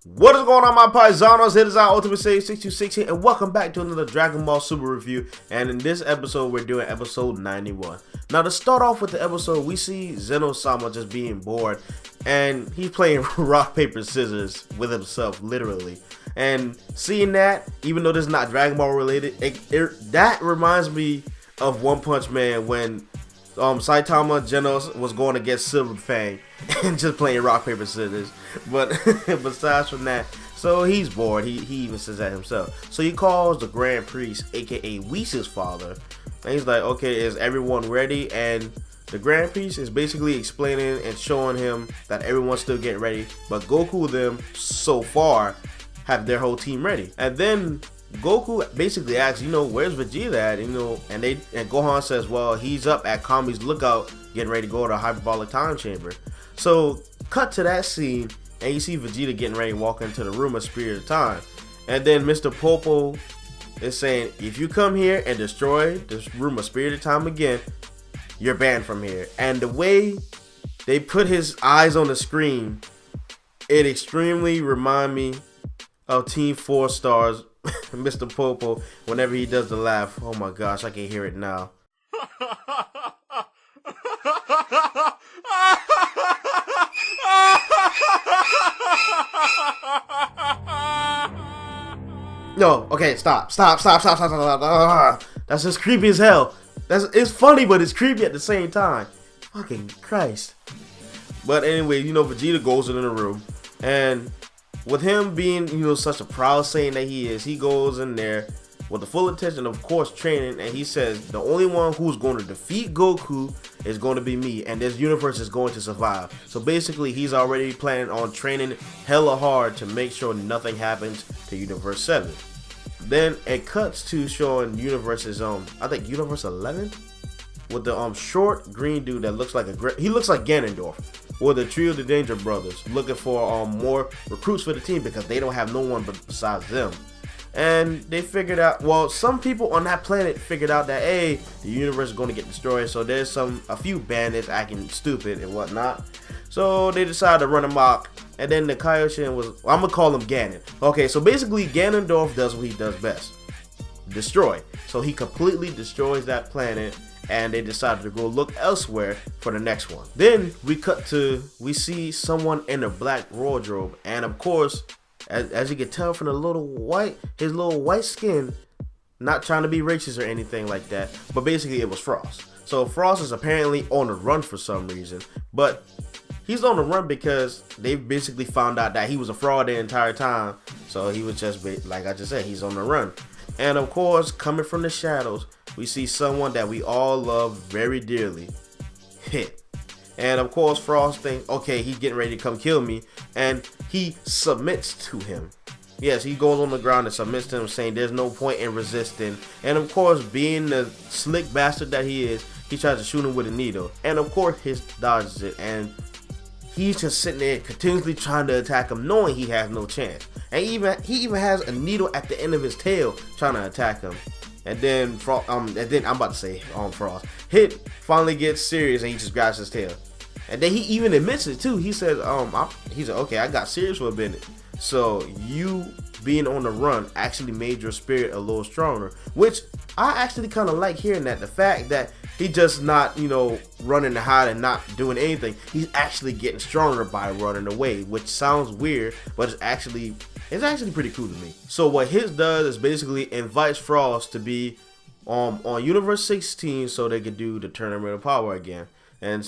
What is going on, my paisanos? It is our Ultimate Save 6216 and welcome back to another Dragon Ball Super review. And in this episode, we're doing episode 91. Now, to start off with the episode, we see Zeno-sama just being bored and he's playing rock, paper, scissors with himself, literally. And seeing that, even though this is not Dragon Ball related, that reminds me of One Punch Man when Saitama Genos was going against Silver Fang and just playing rock, paper, scissors. But besides from that, so he's bored. He even says that himself. So he calls the Grand Priest, aka Whis' father, and he's like, okay, is everyone ready? And the Grand Priest is basically explaining and showing him that everyone's still getting ready, but Goku them so far have their whole team ready. And then Goku basically asks, where's Vegeta at? And Gohan says, well, he's up at Kami's lookout, getting ready to go to the hyperbolic time chamber. So cut to that scene, and you see Vegeta getting ready to walk into the room of Spirit of Time. And then Mr. Popo is saying, if you come here and destroy this room of Spirit of Time again, you're banned from here. And the way they put his eyes on the screen, it extremely remind me of Team 4 Stars, Mr. Popo, whenever he does the laugh. Oh my gosh, I can hear it now. No, okay, stop. That's just creepy as hell. It's funny, but it's creepy at the same time. Fucking Christ. But anyway, Vegeta goes in the room, and with him being, such a proud Saiyan that he is, he goes in there with the full intention of course training, and he says the only one who's going to defeat Goku is going to be me, and this universe is going to survive. So basically, he's already planning on training hella hard to make sure nothing happens to Universe 7. Then it cuts to showing Universe's I think Universe 11 with the short green dude that looks like he looks like Ganondorf, or the trio of the Danger Brothers, looking for more recruits for the team because they don't have no one besides them. And they figured out, well, some people on that planet figured out that, hey, the universe is going to get destroyed, so there's a few bandits acting stupid and whatnot. So they decided to run amok, and then the Kaioshin was, I'm going to call him Ganon. Okay, so basically Ganondorf does what he does best, destroy. So he completely destroys that planet, and they decided to go look elsewhere for the next one. Then we see someone in a black wardrobe, and of course, as you can tell from his little white skin, not trying to be racist or anything like that, but basically it was Frost. So Frost is apparently on the run for some reason, but he's on the run because they basically found out that he was a fraud the entire time. So he was just, like I just said, he's on the run. And of course, coming from the shadows, we see someone that we all love very dearly, Hit. And of course, Frost thinks, okay, he's getting ready to come kill me, and he submits to him. Yes, he goes on the ground and submits to him, saying there's no point in resisting. And of course, being the slick bastard that he is, he tries to shoot him with a needle. And of course, Hit dodges it, and he's just sitting there continuously trying to attack him, knowing he has no chance. And he even has a needle at the end of his tail trying to attack him. And then Frost. Hit finally gets serious and he just grabs his tail. And then he even admits it too. He says, he's like, okay, I got serious for a minute. So you being on the run actually made your spirit a little stronger, which I actually kind of like hearing that. The fact that he just not, running to hide and not doing anything. He's actually getting stronger by running away, which sounds weird, but it's actually pretty cool to me. So what Hit does is basically invites Frost to be on Universe 16 so they could do the Tournament of Power again. And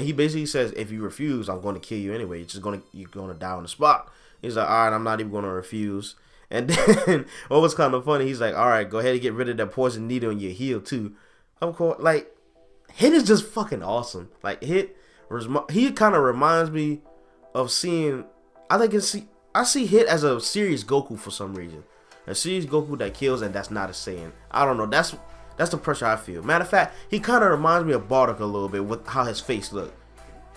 he basically says, if you refuse, I'm going to kill you anyway. You're gonna die on the spot. He's like, all right, I'm not even going to refuse. And then what was kind of funny, he's like, all right, go ahead and get rid of that poison needle in your heel too. Of course, like, Hit is just fucking awesome. Like, he kind of reminds me of seeing, I see Hit as a serious Goku for some reason. A serious Goku that kills, and that's not a Saiyan. I don't know, that's the pressure I feel. Matter of fact, he kind of reminds me of Bardock a little bit with how his face looked.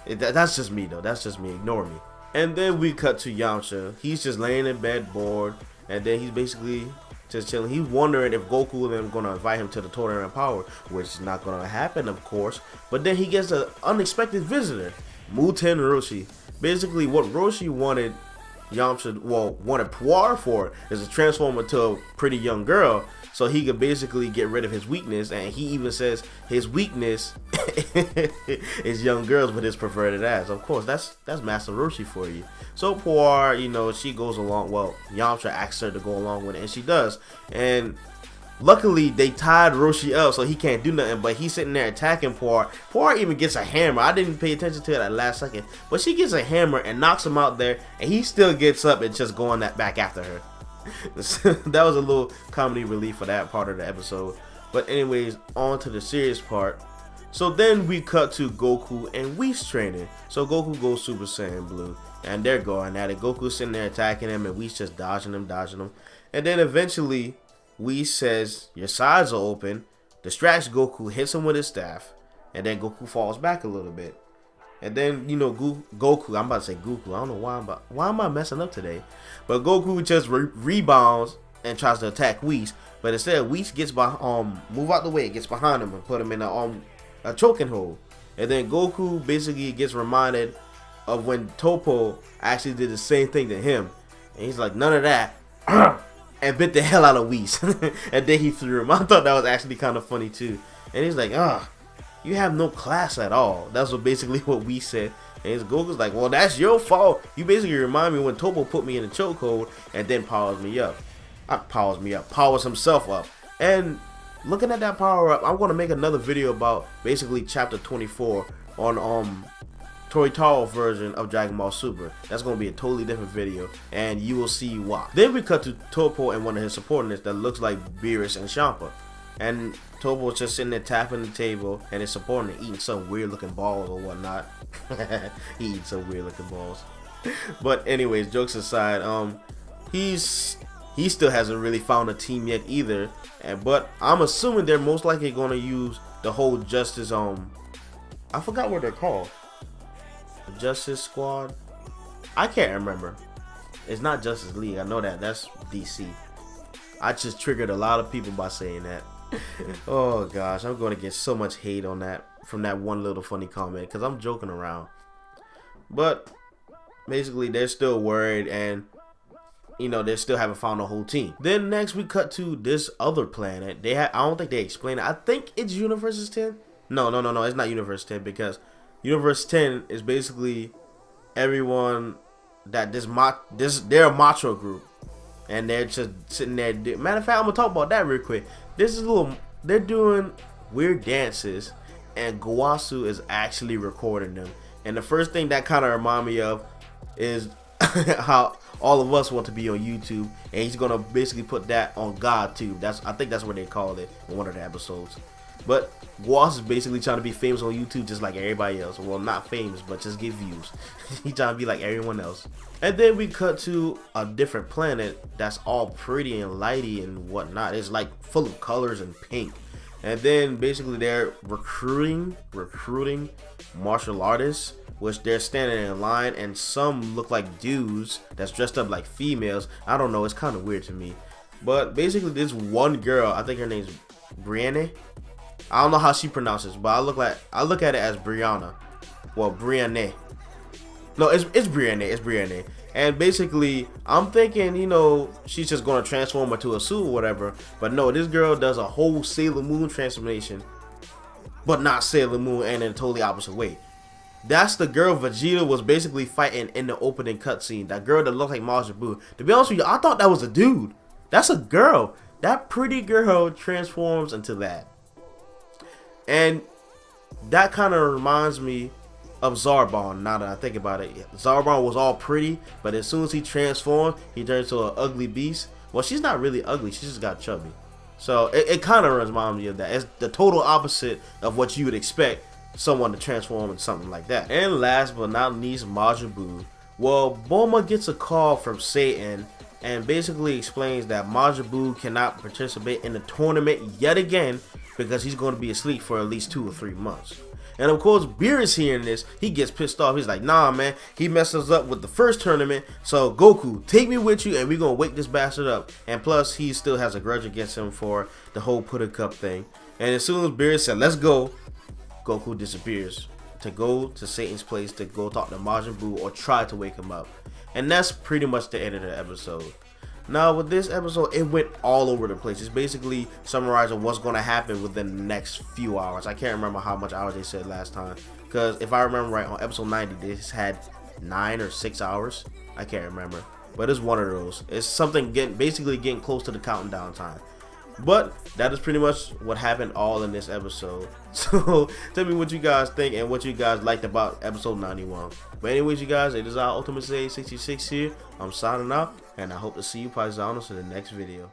That's just me though. That's just me. Ignore me. And then we cut to Yamcha. He's just laying in bed bored. And then he's basically just chilling. He's wondering if Goku and them going to invite him to the Tournament of Power. Which is not going to happen, of course. But then he gets an unexpected visitor. Muten Roshi. Basically what Roshi wanted Yamcha, wanted Puar for is to transform into a pretty young girl, so he could basically get rid of his weakness. And he even says his weakness is young girls with his perverted ass. Of course, that's Master Roshi for you. So Puar, you know, she goes along. Well, Yamcha asks her to go along with it, and she does. And luckily, they tied Roshi up, so he can't do nothing, but he's sitting there attacking Puar. Puar even gets a hammer. I didn't pay attention to it at last second, but she gets a hammer and knocks him out there, and he still gets up and just going back after her. That was a little comedy relief for that part of the episode. But anyways, on to the serious part. So then we cut to Goku and Whis training. So Goku goes Super Saiyan Blue, and they're going at it. Goku's sitting there attacking him, and Whis just dodging him. And then eventually, Whis says, your sides are open, distracts Goku, hits him with his staff, and then Goku falls back a little bit. And then, you know, Goku, I'm about to say Goku, I don't know why am I messing up today? But Goku just rebounds and tries to attack Whis, but instead Whis gets move out the way, gets behind him and put him in a choking hold. And then Goku basically gets reminded of when Toppo actually did the same thing to him. And he's like, none of that. And bit the hell out of Whis. And then he threw him. I thought that was actually kind of funny too. And he's like, you have no class at all. That's basically what Whis said. And his Goku's like, well, that's your fault. You basically remind me when Toppo put me in a chokehold and then powers me up. Powers himself up. And looking at that power up, I'm going to make another video about basically chapter 24 on Toritaro version of Dragon Ball Super. That's going to be a totally different video, and you will see why. Then we cut to Toppo and one of his subordinates that looks like Beerus and Champa. And Toppo's just sitting there tapping the table, and his subordinate eating some weird looking balls or whatnot. He eats some weird looking balls. But anyways, jokes aside, he still hasn't really found a team yet either. But I'm assuming they're most likely going to use the whole Justice, I forgot what they're called. Justice Squad? I can't remember. It's not Justice League. I know that. That's DC. I just triggered a lot of people by saying that. Oh gosh, I'm going to get so much hate on that from that one little funny comment because I'm joking around. But basically, they're still worried, and you know, they still haven't found a whole team. Then next we cut to this other planet. I don't think they explain it. I think it's Universe 10. No, it's not Universe 10 because Universe 10 is basically everyone that they're a macho group, and they're just sitting there. Matter of fact, I'm gonna talk about that real quick. They're doing weird dances, and Gowasu is actually recording them. And the first thing that kind of remind me of is how all of us want to be on YouTube, and he's gonna basically put that on GodTube. I think that's what they called it in one of the episodes. But Guas is basically trying to be famous on YouTube just like everybody else. Well, not famous, but just get views. He's trying to be like everyone else. And then we cut to a different planet that's all pretty and lighty and whatnot. It's like full of colors and pink. And then basically they're recruiting martial artists, which they're standing in line, and some look like dudes that's dressed up like females. I don't know, it's kind of weird to me. But basically this one girl, I think her name's Brienne. I don't know how she pronounces, but I look at it as Brianna. Well, Brienne. No, it's Brienne. It's Brienne. And basically, I'm thinking, you know, she's just gonna transform into a suit or whatever. But no, this girl does a whole Sailor Moon transformation, but not Sailor Moon, and in a totally opposite way. That's the girl Vegeta was basically fighting in the opening cutscene. That girl that looked like Majin Buu. To be honest with you, I thought that was a dude. That's a girl. That pretty girl transforms into that. And that kind of reminds me of Zarbon, now that I think about it. Zarbon was all pretty, but as soon as he transformed, he turned into an ugly beast. Well, she's not really ugly, she just got chubby. So it kind of reminds me of that. It's the total opposite of what you would expect someone to transform into something like that. And last but not least, Majin Buu. Well, Bulma gets a call from Satan and basically explains that Majin Buu cannot participate in the tournament yet again because he's going to be asleep for at least 2 or 3 months. And of course, Beerus hearing this, he gets pissed off. He's like, nah, man, he messed us up with the first tournament. So Goku, take me with you and we're going to wake this bastard up. And plus, he still has a grudge against him for the whole Put a Cup thing. And as soon as Beerus said, let's go, Goku disappears to go to Satan's place to go talk to Majin Buu or try to wake him up. And that's pretty much the end of the episode. Now with this episode, it went all over the place. It's basically summarizing what's going to happen within the next few hours. I can't remember how much hours they said last time, because if I remember right, on episode 90 they just had 9 or 6 hours. I can't remember, but it's one of those. It's something basically getting close to the counting down time. But that is pretty much what happened all in this episode. So tell me what you guys think and what you guys liked about episode 91. But anyways, you guys, it is our Ultimate Sage 66 here. I'm signing out, and I hope to see you paisanos in the next video.